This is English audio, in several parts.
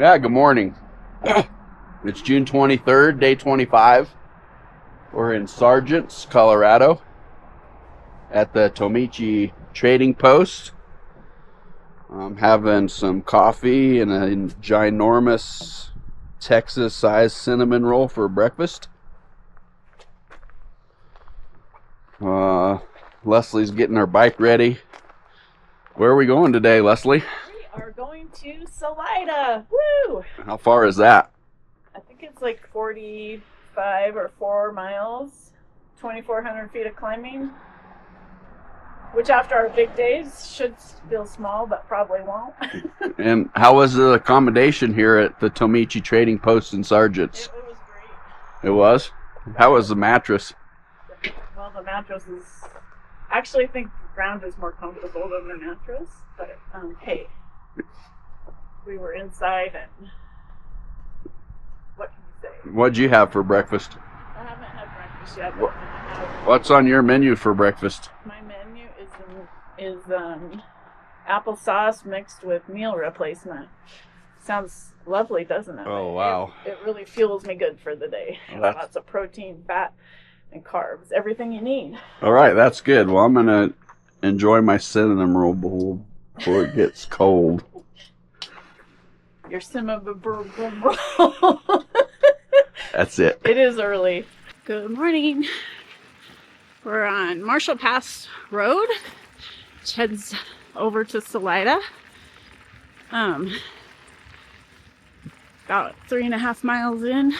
Yeah, good morning. It's June 23rd, day 25. We're in Sargents, Colorado at the Tomichi Trading Post. I'm having some coffee and a ginormous Texas-sized cinnamon roll for breakfast. Leslie's getting her bike ready. Where are we going today, Leslie? We are going to Salida. Woo! How far is that? I think it's like 45 or 4 miles, 2,400 feet of climbing, which after our big days should feel small, but probably won't. And how was the accommodation here at the Tomichi Trading Post in Sargents? It was great. It was? How was the mattress? Well, the mattress is... Actually, I think the ground is more comfortable than the mattress, but hey, we were inside and what can you say? What'd you have for breakfast? I haven't had breakfast yet. What's on your menu for breakfast? My menu is applesauce mixed with meal replacement. Sounds lovely, doesn't it? Oh, wow. It really fuels me good for the day. Well, lots of protein, fat, and carbs. Everything you need. All right, that's good. Well, I'm going to enjoy my cinnamon roll bowl before it gets cold. Your cinnamon roll. That's it. It is early. Good morning. We're on Marshall Pass Road, which heads over to Salida. About 3.5 miles in.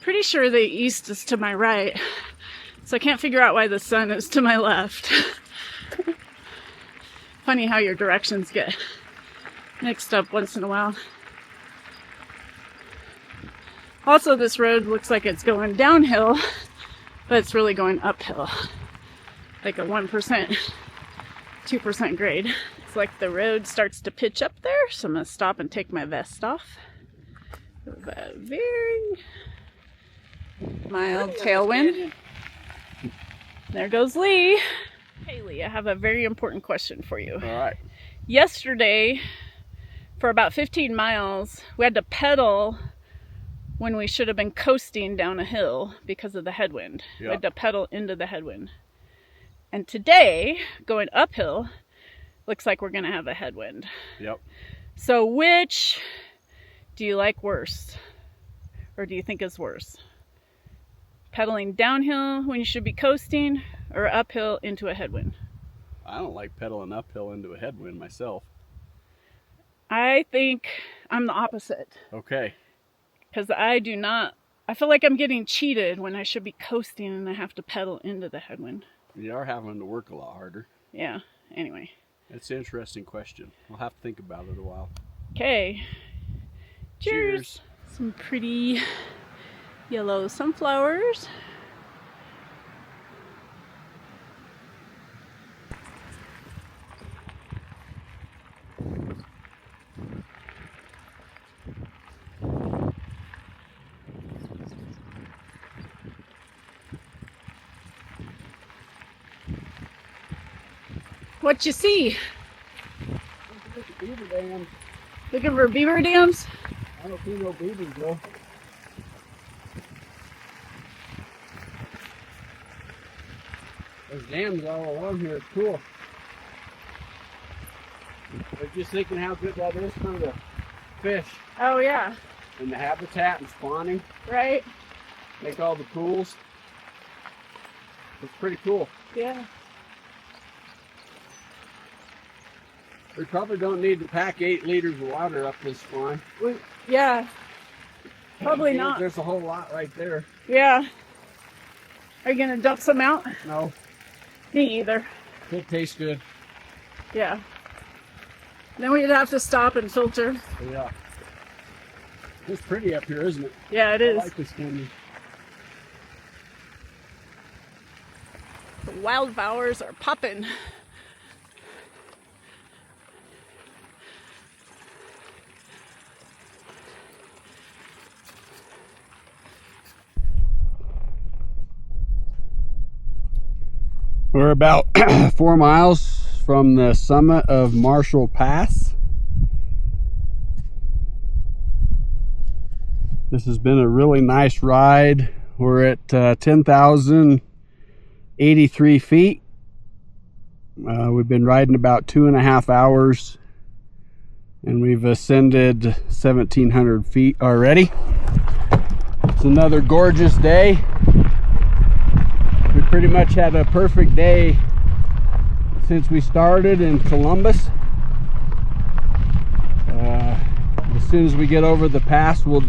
Pretty sure the east is to my right, so I can't figure out why the sun is to my left. Funny how your directions get mixed up once in a while. Also, this road looks like it's going downhill, but it's really going uphill. Like a 1%, 2% grade. It's like the road starts to pitch up there, so I'm going to stop and take my vest off. With a very mild tailwind. There goes Lee. Hey Lee, I have a very important question for you. All right. Yesterday, for about 15 miles, we had to pedal when we should have been coasting down a hill because of the headwind. Yeah. We had to pedal into the headwind. And today, going uphill, looks like we're going to have a headwind. Yep. So which do you like worse? Or do you think is worse? Pedaling downhill when you should be coasting, or uphill into a headwind? I don't like pedaling uphill into a headwind myself. I think I'm the opposite. Okay. Because I feel like I'm getting cheated when I should be coasting and I have to pedal into the headwind. You are having to work a lot harder. Yeah, anyway. It's an interesting question. We'll have to think about it a while. Okay. Cheers. Some pretty yellow sunflowers. What you see? Beaver dams. Looking for beaver dams? I don't see no beavers though. There's dams all along here. It's cool. I was just thinking how good that is for the fish Oh yeah, and the habitat and spawning. right? Make all the pools. It's pretty cool. Yeah. We probably don't need to pack 8 liters of water up this spine. Yeah. Probably not. There's a whole lot right there. Yeah. Are you gonna dump some out? No, Me either. it tastes good. Yeah. Then we'd have to stop and filter. Yeah. It's pretty up here, isn't it? Yeah, it I is. like this candy. The wildflowers are popping. We're about 4 miles from the summit of Marshall Pass. This has been a really nice ride. We're at 10,083 feet. We've been riding about 2.5 hours, and we've ascended 1,700 feet already. It's another gorgeous day. We pretty much had a perfect day since we started in Columbus. As soon as we get over the pass, we'll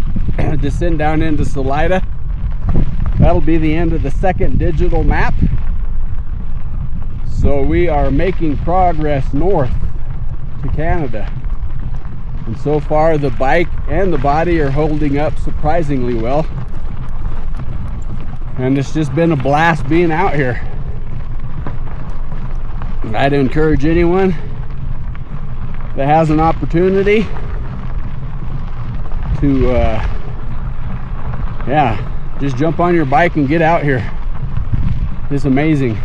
descend down into Salida. That'll be the end of the second digital map. So we are making progress north to Canada. And so far the bike and the body are holding up surprisingly well. And it's just been a blast being out here. I'd encourage anyone that has an opportunity to just jump on your bike and get out here. It's amazing.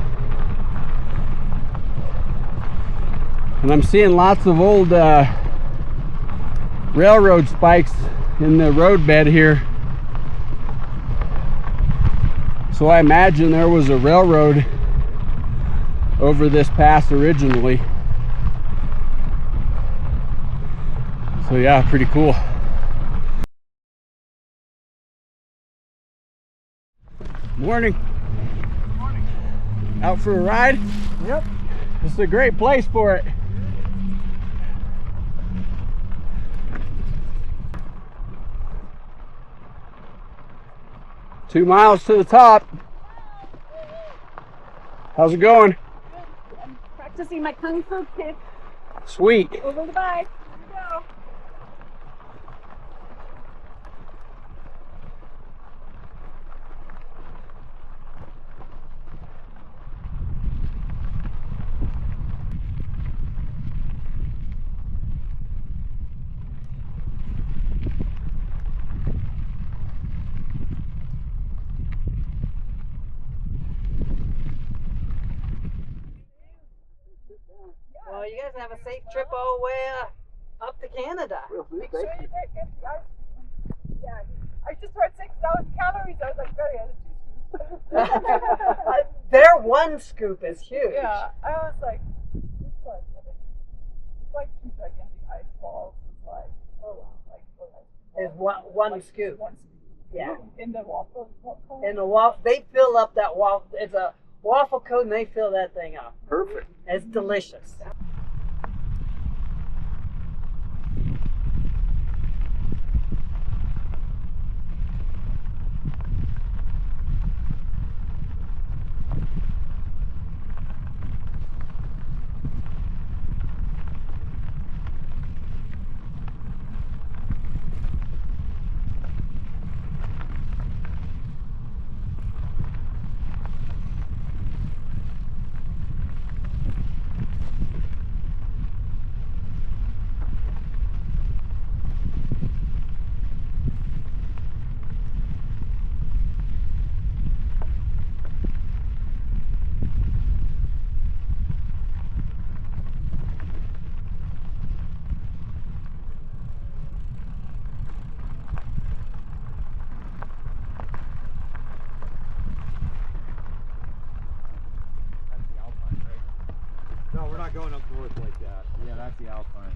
And I'm seeing lots of old railroad spikes in the roadbed here. So I imagine there was a railroad over this pass originally. So yeah, pretty cool. Morning. Morning. Out for a ride? Yep. This is a great place for it. Two miles to the top. How's it going? Good. I'm practicing my kung fu kick Sweet. over the bike. Here we go. Well, you guys have a safe trip all the way up to Canada. Make sure you don't get the ice cream. Yeah, I just read 6,000 calories. I was like, very Their one scoop is huge. Yeah, I was like, it's like two gigantic ice balls. It's like, oh wow, like There's one scoop. One scoop. Yeah. In the waffle cone. And the waffle, they fill up that waffle. It's a waffle cone. And they fill that thing up. Perfect. It's delicious. No, we're not going up north like that. Yeah, that's the Alpine.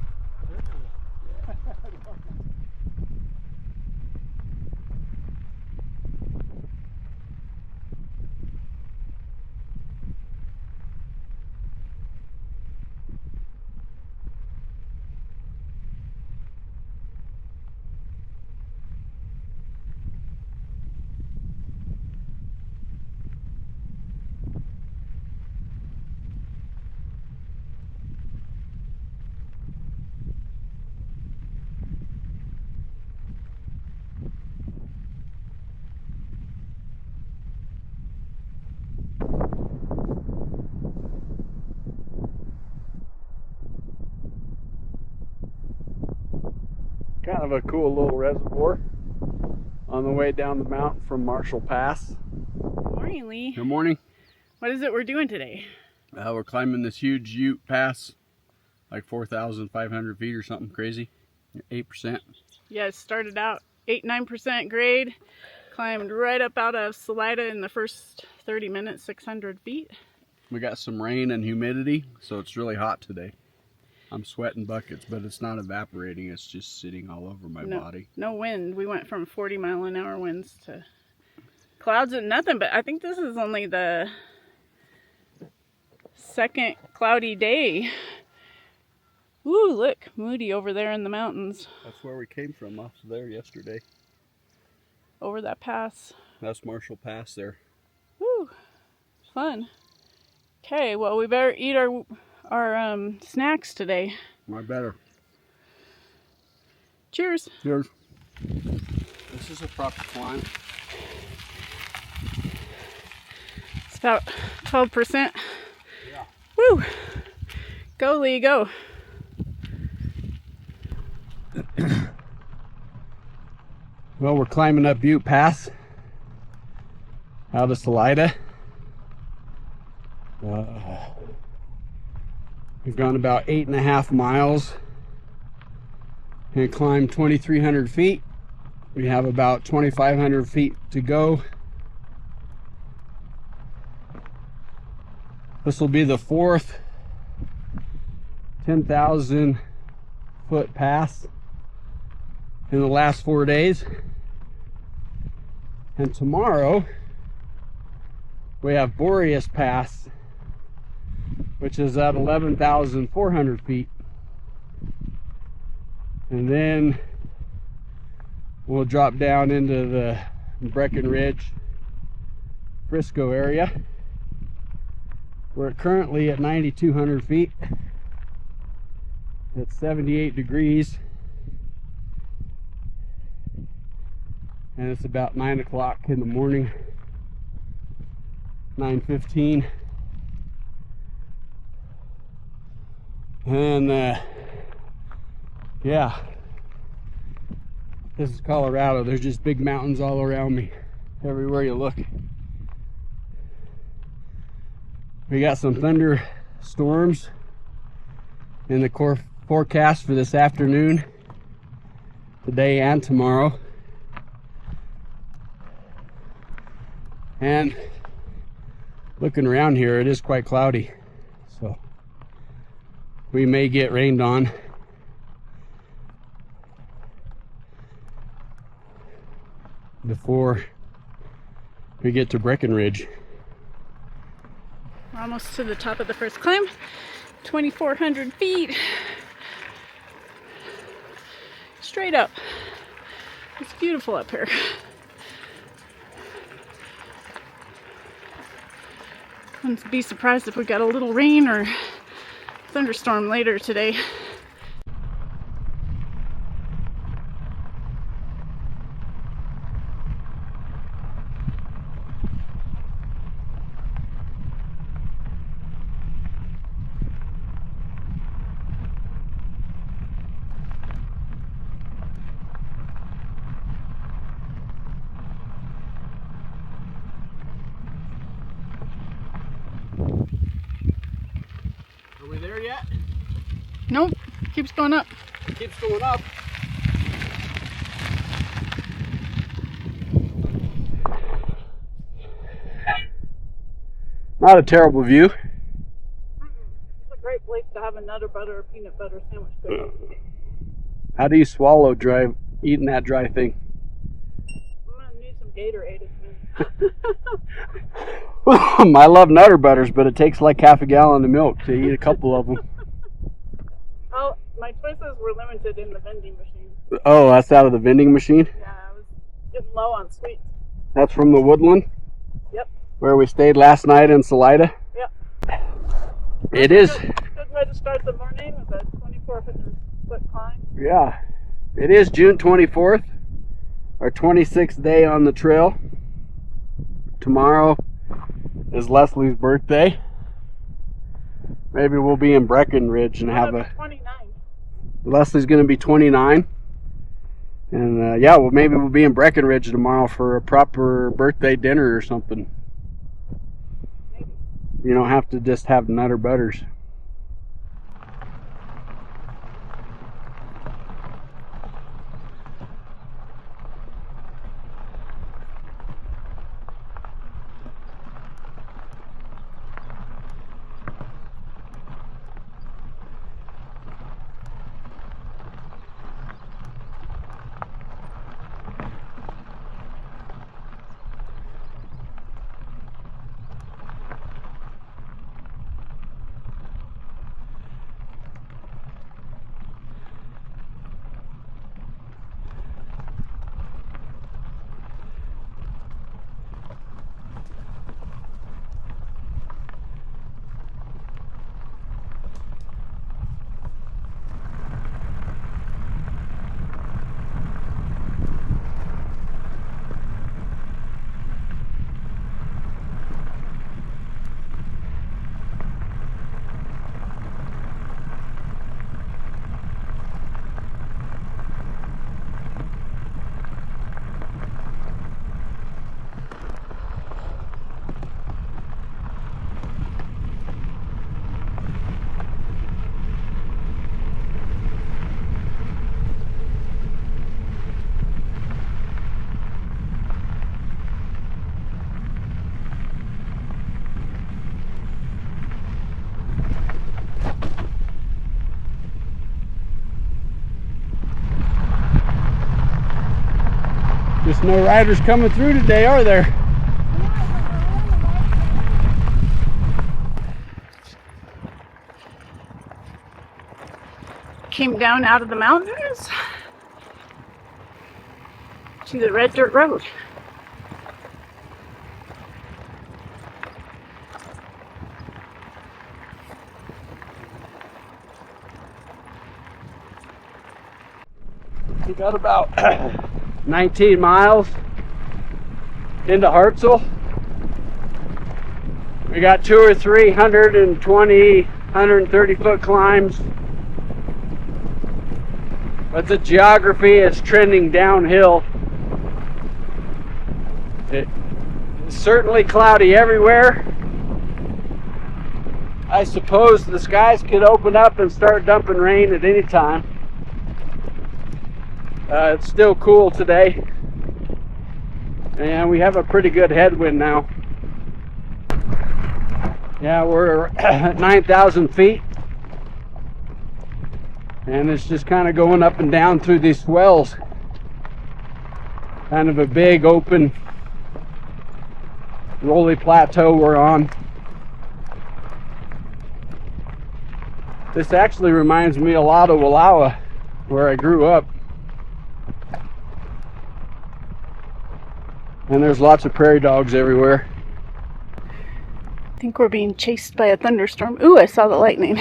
Kind of a cool little reservoir on the way down the mountain from Marshall Pass. Good morning, Lee. Good morning. What is it we're doing today? We're climbing this huge Ute Pass, like 4,500 feet or something crazy. 8%. Yeah, it started out 8-9% grade. Climbed right up out of Salida in the first 30 minutes, 600 feet. We got some rain and humidity, so it's really hot today. I'm sweating buckets, but it's not evaporating. It's just sitting all over my body. No wind. We went from 40-mile-an-hour winds to clouds and nothing, but I think this is only the second cloudy day. Ooh, look, Moody over there in the mountains. That's where we came from, off there yesterday. Over that pass. That's Marshall Pass there. Woo, fun. Okay, well, we better eat our snacks today. I better. Cheers. Cheers. This is a proper climb. It's about 12%. Yeah. Woo! Go, Lee, go. Well, we're climbing up Butte Pass out of Salida. We've gone about 8.5 miles and climbed 2,300 feet. We have about 2,500 feet to go. This will be the fourth 10,000 foot pass in the last 4 days. And tomorrow we have Boreas Pass, which is at 11,400 feet. And then we'll drop down into the Breckenridge, Frisco area. We're currently at 9,200 feet. It's 78 degrees. And it's about 9 o'clock in the morning, 9:15. And yeah, this is Colorado. There's just big mountains all around me, everywhere you look. We got some thunderstorms in the forecast for this afternoon, today and tomorrow. And looking around here, it is quite cloudy, so we may get rained on. Before we get to Breckenridge. We're almost to the top of the first climb, 2,400 feet. Straight up. It's beautiful up here. Wouldn't be surprised if we got a little rain or thunderstorm later today. Are we there yet? Nope, keeps going up. It keeps going up. Not a terrible view. It's a great place to have a nutter butter or peanut butter sandwich. How do you swallow eating that dry thing? I'm gonna need some Gatorade in a minute. I love Nutter Butters, but it takes like half a gallon of milk to eat a couple of them. Oh, my choices were limited in the vending machine. Oh, that's out of the vending machine? Yeah, I was getting low on sweets. That's from the Woodland? Yep. Where we stayed last night in Salida? Yep. It is. Good way to start the morning with a 2,400 foot climb. Yeah. It is June 24th, our 26th day on the trail. Tomorrow is Leslie's birthday. Maybe we'll be in Breckenridge and have a... 29. Leslie's going to be 29. And yeah, well, maybe we'll be in Breckenridge tomorrow for a proper birthday dinner or something. Maybe. You don't have to just have Nutter Butters. No riders coming through today, are there? Came down out of the mountains to the red dirt road. We got about 19 miles into Hartzell. We got 2 or 3 120, 130 foot climbs. But the geography is trending downhill. It's certainly cloudy everywhere. I suppose the skies could open up and start dumping rain at any time. It's still cool today, and we have a pretty good headwind now. Yeah, we're at 9,000 feet, and it's just kind of going up and down through these swells. Kind of a big open rolly plateau we're on. This actually reminds me a lot of Wallowa, where I grew up. And there's lots of prairie dogs everywhere. I think we're being chased by a thunderstorm. Ooh, I saw the lightning.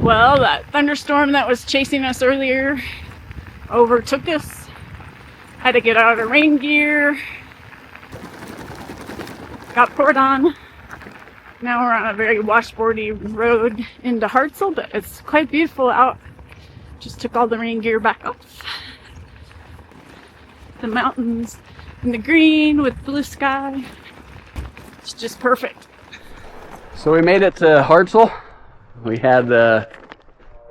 Well, that thunderstorm that was chasing us earlier overtook us. Had to get out of rain gear. Got poured on. Now we're on a very washboardy road into Hartzell, but it's quite beautiful out. Just took all the rain gear back off. The mountains and the green with blue sky. It's just perfect. So we made it to Hartzell. We had a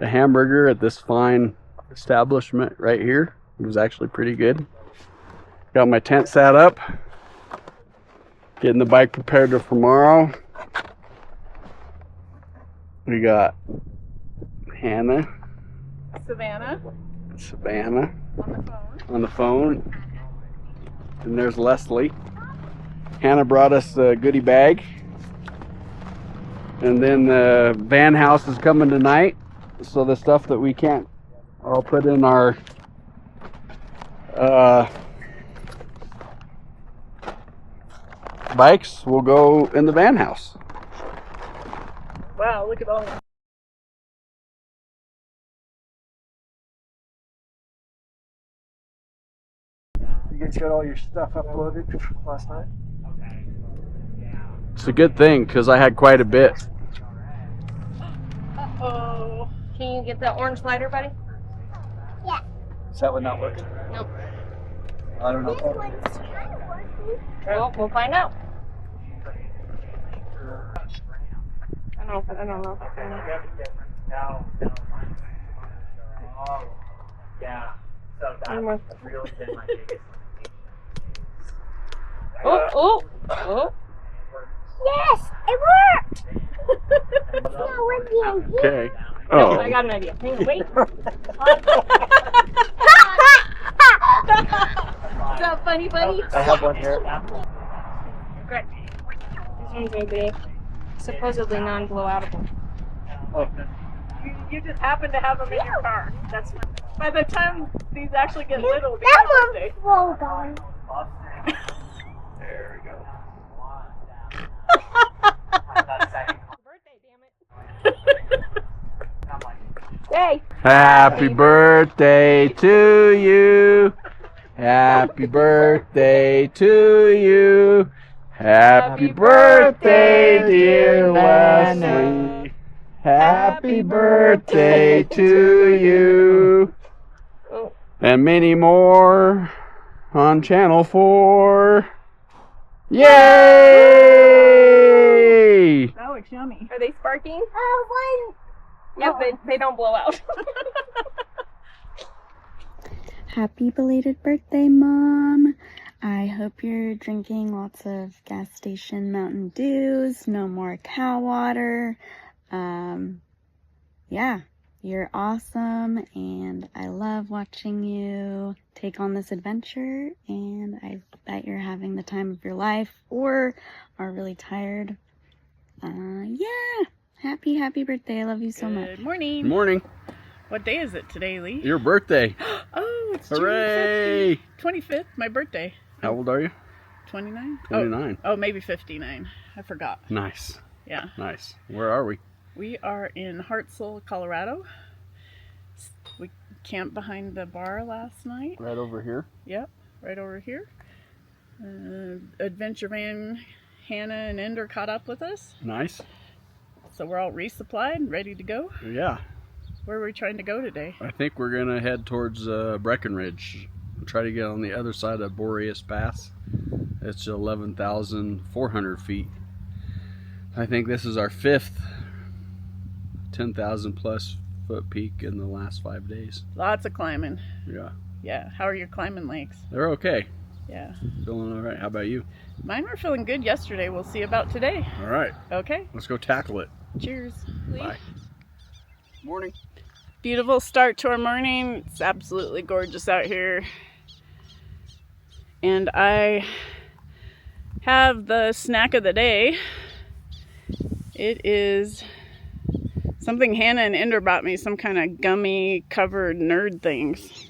hamburger at this fine establishment right here. It was actually pretty good. Got my tent set up. Getting the bike prepared for tomorrow. We got Hannah. Savannah on the phone. And there's Leslie. Hannah brought us a goodie bag. And then the van house is coming tonight. So the stuff that we can't all put in our bikes will go in the van house. Wow, look at all that. You guys got all your stuff uploaded last night? It's a good thing because I had quite a bit. Uh-oh. Can you get the orange lighter, buddy? Yeah. Is that one not working? Nope. I don't know. This one's kind of working. Well, we'll find out. I don't know if I can. Yeah. So that's really been my biggest. Oh. Yes, it worked. It's not working. Okay. No, Oh. I got an idea. Hang on, wait. Is that funny, buddy? I have one here. Great. These ones will be supposedly non-blowoutable. Oh. You just happen to have them in your car. That's fine. By the time these actually get lit, it'll be That your one's birthday. full going. There we go. Birthday, damn it. Hey. Happy birthday to you. Happy birthday to you. Happy birthday, dear Leslie. Happy birthday to you. Oh. And many more on Channel 4. Yay! That looks yummy. Are they sparking? One. Yep, they don't blow out. Happy belated birthday, Mom. I hope you're drinking lots of gas station Mountain Dews, no more cow water. Yeah, you're awesome, and I love watching you take on this adventure, and I bet you're having the time of your life or are really tired. Yeah, happy birthday. I love you so much. Good morning. Good morning. What day is it today, Lee? Your birthday. Oh, it's Hooray! June 25th, my birthday. How old are you? 29? 29. Oh, maybe 59. I forgot. Nice. Yeah. Nice. Where are we? We are in Hartzell, Colorado. We camped behind the bar last night. Right over here. Yep, right over here. Adventure van Hannah and Ender caught up with us. Nice. So we're all resupplied and ready to go. Yeah. Where are we trying to go today? I think we're going to head towards Breckenridge. Try to get on the other side of Boreas Pass. It's 11,400 feet. I think this is our 5th 10,000 plus foot peak in the last 5 days. Lots of climbing. Yeah. Yeah. How are your climbing legs? They're okay. Yeah. Feeling all right. How about you? Mine were feeling good yesterday. We'll see about today. All right. Okay. Let's go tackle it. Cheers. Lee. Bye. Morning. Beautiful start to our morning. It's absolutely gorgeous out here. And I have the snack of the day. It is something Hannah and Ender brought me, some kind of gummy covered nerd things.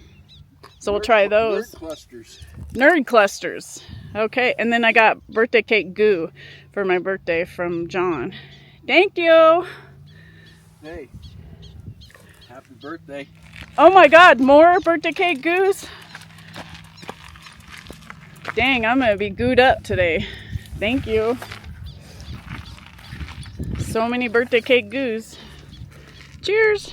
So we'll try those. Nerd clusters. Nerd clusters. Okay, and then I got birthday cake goo for my birthday from John. Thank you. Hey. Happy birthday. Oh my God, more birthday cake goos? Dang, I'm gonna be gooed up today. Thank you. So many birthday cake goos. Cheers.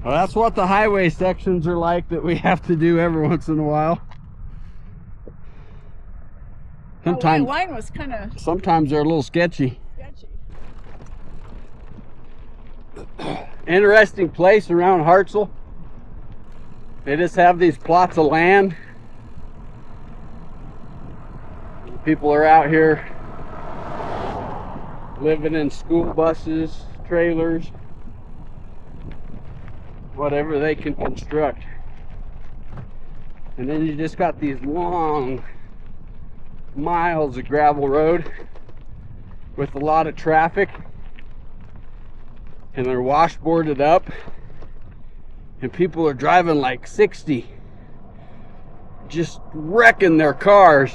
Well, that's what the highway sections are like that we have to do every once in a while. Sometimes, line was kind of sometimes they're a little sketchy. sketchy. Interesting place around Hartzell. They just have these plots of land. People are out here living in school buses, trailers, whatever they can construct. And then you just got these long miles of gravel road with a lot of traffic, and they're washboarded up, and people are driving like 60, just wrecking their cars.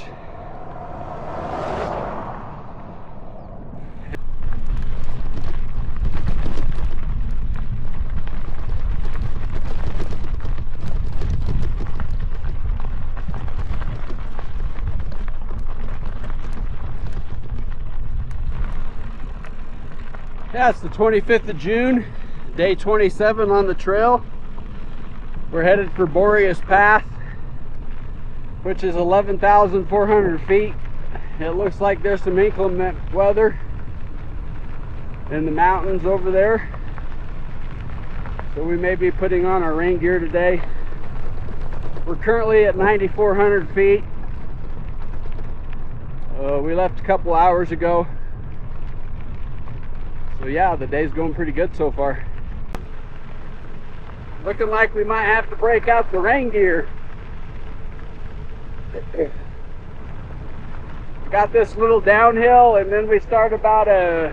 Yeah, it's the 25th of June, day 27 on the trail. We're headed for Boreas Pass, which is 11,400 feet. It looks like there's some inclement weather in the mountains over there, so we may be putting on our rain gear today. We're currently at 9,400 feet. We left a couple hours ago. So yeah, the day's going pretty good so far. Looking like we might have to break out the rain gear. Got this little downhill, and then we start about a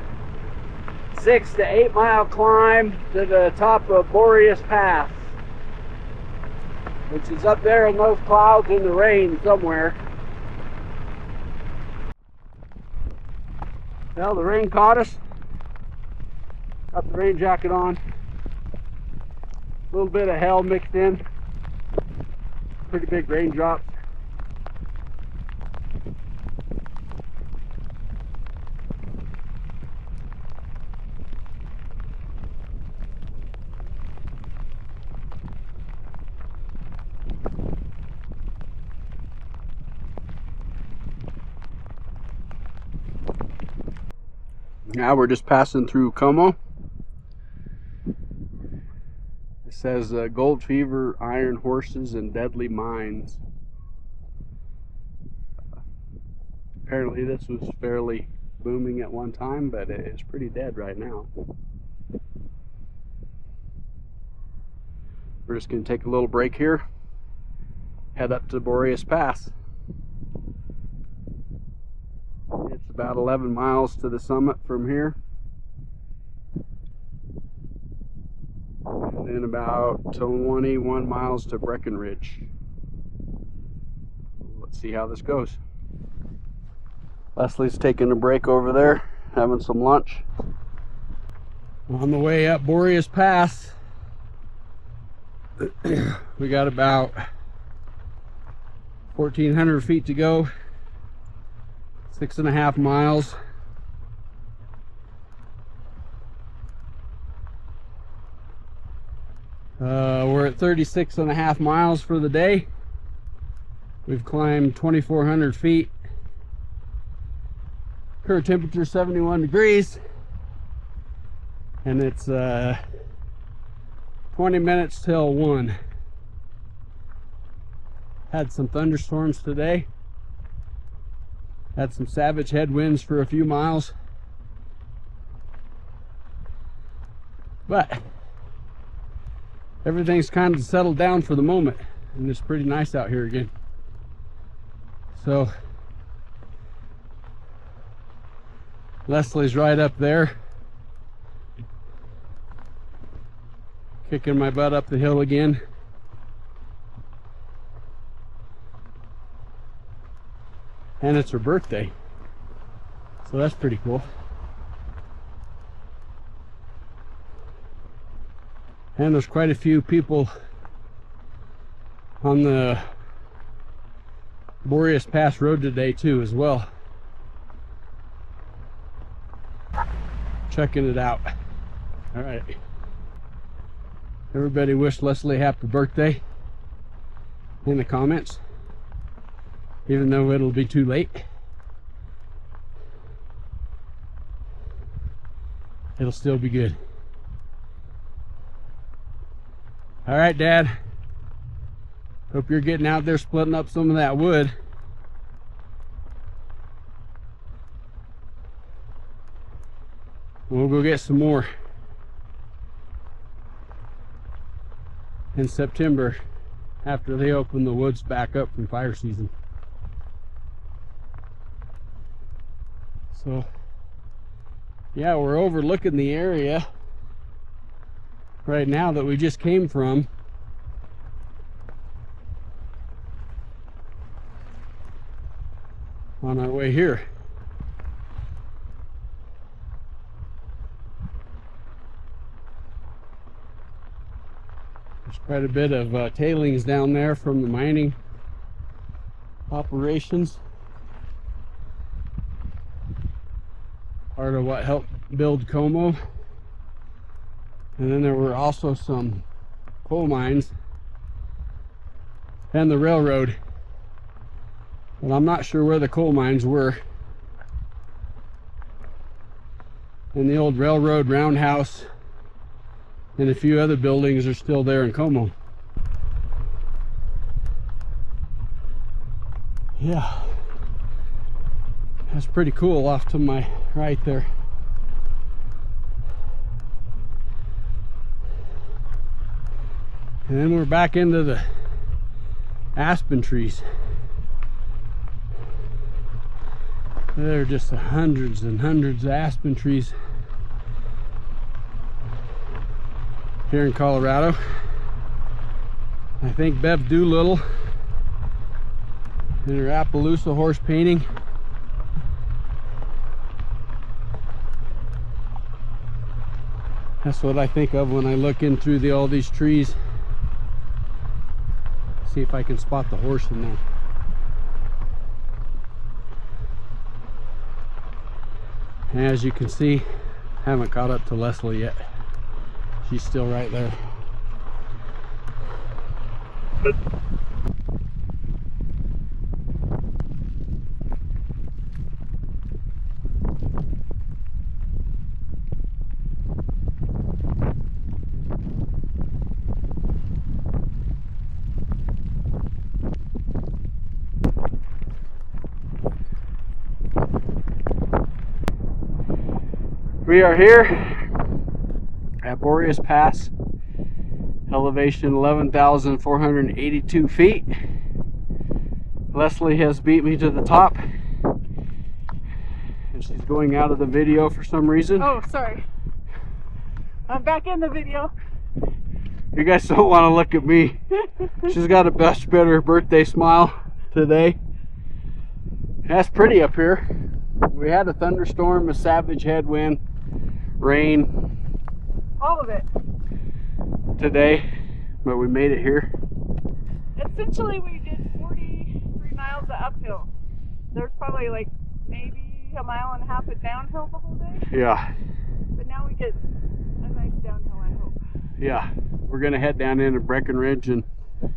6 to 8 mile climb to the top of Boreas Pass, which is up there in those clouds in the rain somewhere. Well, the rain caught us. Got the rain jacket on. A little bit of hail mixed in. Pretty big raindrops. Now we're just passing through Como. It says gold fever, iron horses, and deadly mines. Apparently this was fairly booming at one time, but it's pretty dead right now. We're just going to take a little break here, head up to Boreas Pass. It's about 11 miles to the summit from here, and then about 21 miles to Breckenridge. Let's see how this goes. Leslie's taking a break over there, having some lunch. On the way up Boreas Pass, we got about 1,400 feet to go. 6.5 miles. We're at 36.5 miles for the day. We've climbed 2,400 feet. Current temperature 71 degrees. And it's 20 minutes till 1. Had some thunderstorms today. Had some savage headwinds for a few miles, but everything's kind of settled down for the moment, and it's pretty nice out here again. So Leslie's right up there, kicking my butt up the hill again. And it's her birthday, so that's pretty cool. And there's quite a few people on the Boreas Pass Road today too as well, checking it out. All right, everybody wish Leslie happy birthday in the comments, even though it'll be too late. It'll still be good. All right, Dad, hope you're getting out there splitting up some of that wood. We'll go get some more in September after they open the woods back up from fire season. So yeah, we're overlooking the area right now that we just came from. On our way here. There's quite a bit of tailings down there from the mining operations. Part of what helped build Como. And then there were also some coal mines and the railroad. But I'm not sure where the coal mines were. And the old railroad roundhouse and a few other buildings are still there in Como. Yeah, that's pretty cool off to my right there. And then we're back into the aspen trees. There are just hundreds and hundreds of aspen trees here in Colorado. I think Bev Doolittle in her Appaloosa horse painting that's what I think of when I look in through all these trees. See if I can spot the horse in there. And as you can see, I haven't caught up to Leslie yet. She's still right there. We are here at Boreas Pass, elevation 11,482 feet. Leslie has beat me to the top, and she's going out of the video for some reason. Oh, sorry. I'm back in the video. You guys don't want to look at me. She's got a much better birthday smile today. That's pretty up here. We had a thunderstorm, a savage headwind, rain, All of it. today, but we made it here. Essentially, we did 43 miles of uphill. There's probably like maybe a mile and a half of downhill the whole day. Yeah, But now we get a nice downhill, I hope. yeah. We're gonna head down into Breckenridge, and I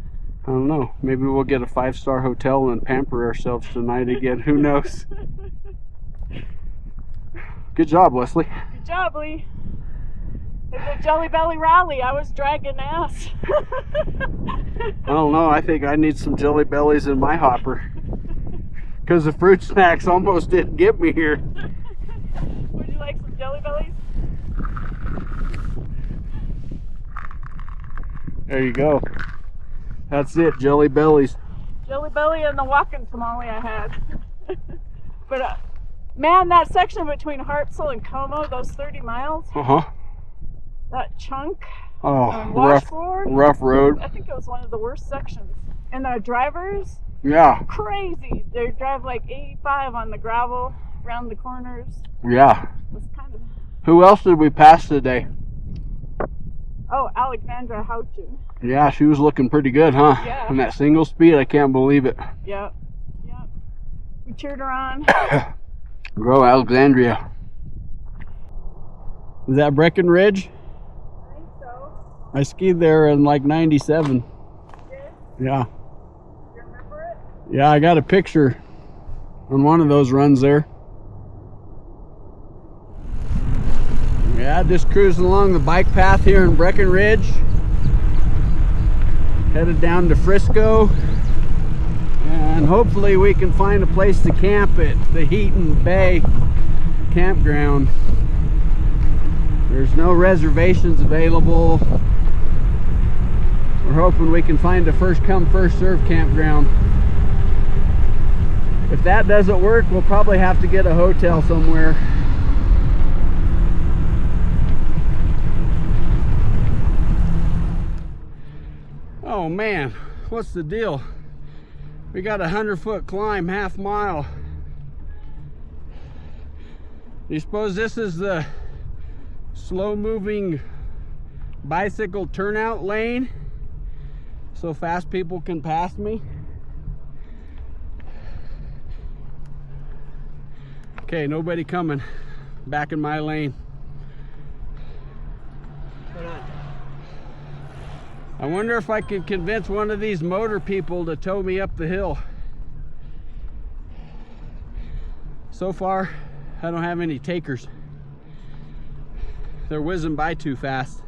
don't know, maybe we'll get a 5-star hotel and pamper ourselves tonight again. Who knows? Good job, Leslie. Good job, Lee. It's a Jelly Belly rally. I was dragging ass. I don't know, I think I need some Jelly Bellies in my hopper, because the fruit snacks almost didn't get me here. Would you like some Jelly Bellies? There you go. That's it, Jelly Bellies. Jelly Belly and the walking tamale I had. But man, that section between Hartzell and Como, those 30 miles, that chunk on washboard, rough road. I think it was one of the worst sections. And the drivers, Yeah, crazy. They drive like 85 on the gravel around the corners. yeah. It was kind of... Who else did we pass today? Oh, Alexandra Houchin. Yeah, she was looking pretty good, huh? Yeah. And that single speed, I can't believe it. Yep. Yep. We cheered her on. Grow Alexandria. Is that Breckenridge? I think so. I skied there in like 97. You did? Yeah. You remember it? Yeah, I got a picture on one of those runs there. Yeah, just cruising along the bike path here in Breckenridge. Headed down to Frisco. And hopefully we can find a place to camp at the Heaton Bay campground. There's no reservations available. We're hoping we can find a first come first serve campground. If that doesn't work, we'll probably have to get a hotel somewhere. Oh man, what's the deal? We got a 100-foot climb, half mile. Do you suppose this is the slow-moving bicycle turnout lane so fast people can pass me? Okay, nobody coming. Back in my lane. I wonder if I can convince one of these motor people to tow me up the hill. So far, I don't have any takers. They're whizzing by too fast.